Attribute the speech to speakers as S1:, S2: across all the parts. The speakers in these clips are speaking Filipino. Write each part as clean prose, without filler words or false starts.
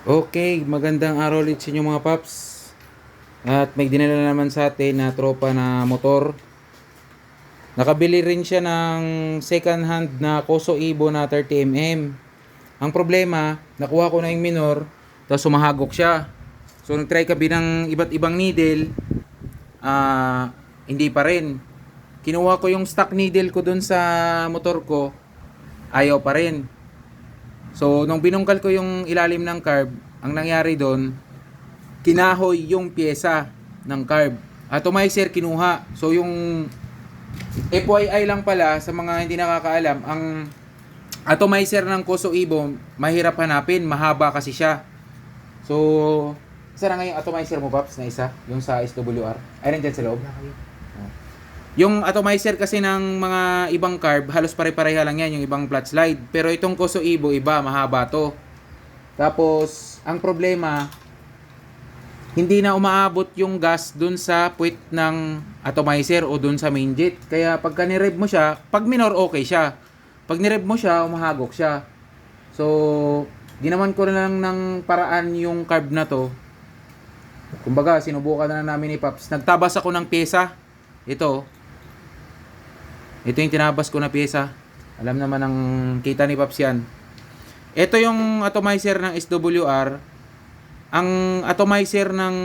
S1: Okay, magandang araw ulit sa inyo mga paps. At may dinala naman sa atin na tropa na motor. Nakabili rin siya ng second hand na Koso Evo na 30mm. Ang problema, nakuha ko na yung minor, tapos sumahagok siya. So nagtry kami ng iba't ibang needle, hindi pa rin. Kinuha ko yung stock needle ko dun sa motor ko, ayaw pa rin. So nung binungkal ko yung ilalim ng carb, ang nangyari doon, kinahoy yung pyesa ng carb. Atomizer kinuha. So yung FYI lang pala sa mga hindi nakakaalam, ang atomizer ng Koso Evo mahirap hanapin, mahaba kasi siya. So isa na nga yung atomizer mo, Paps, na isa, yung sa SWR. Ay, nandiyan sa loob. Yung atomizer kasi ng mga ibang carb, halos pare-pareha lang yan, yung ibang flat slide. Pero itong Koso Evo, iba, mahaba to. Tapos, ang problema, hindi na umaabot yung gas dun sa puwit ng atomizer o dun sa main jet. Kaya pagka nirev mo siya, pag minor okay siya. Pag nirev mo siya, umahagok siya. So, ginawan ko na lang ng paraan yung carb na to. Kumbaga, sinubukan na namin ni Paps. Nagtabas ako ng pyesa. Ito yung tinabas ko na pyesa. Alam naman ng kita ni Paps yan. Ito yung atomizer ng SWR. Ang atomizer ng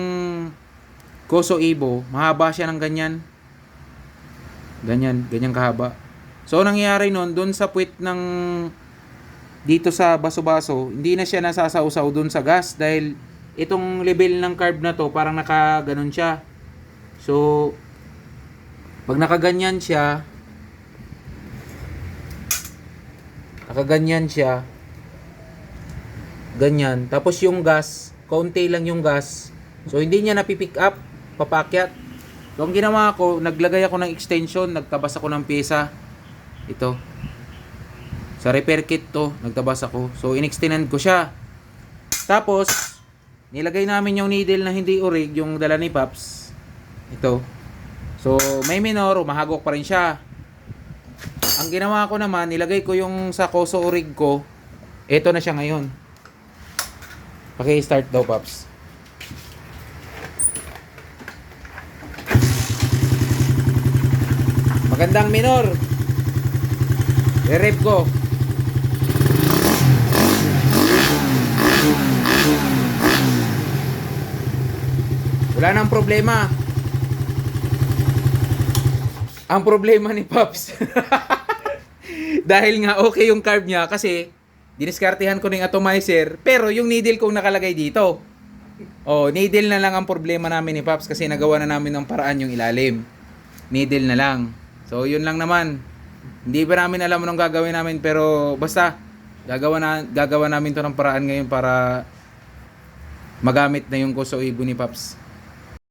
S1: Koso Evo, mahaba siya ng ganyan. Ganyan kahaba. So, nangyayari nun, dun sa puwit ng dito sa baso-baso, hindi na siya nasasausaw dun sa gas dahil itong level ng carb na to, parang nakaganon siya. So, pag nakaganyan siya, ganyan. Tapos yung gas, kaunti lang yung gas. So, hindi niya napipick up, papakyat. So, ang ginawa ko, naglagay ako ng extension, nagtabas ako ng pyesa. Ito. Sa repair kit to, nagtabas ako. So, inextended ko siya. Tapos, nilagay namin yung needle na hindi orig, yung dala ni Paps. Ito. So, may minor, mahagok pa rin siya. Ang ginawa ko naman, nilagay ko yung sa Koso orig ko. Ito na siya ngayon. Paki-start daw, Paps. Magandang minor. Re-rev ko. Wala nang problema. Ang problema ni Paps, dahil nga okay yung carb niya kasi diniskartehan ko ng atomizer, pero yung needle kong nakalagay dito. Oh, needle na lang ang problema namin ni Paps kasi nagawa na namin ng paraan yung ilalim. Needle na lang. So, yun lang naman. Hindi pa namin alam anong gagawin namin, pero basta gagawa namin to ng paraan ngayon para magamit na yung Koso Evo ni Paps.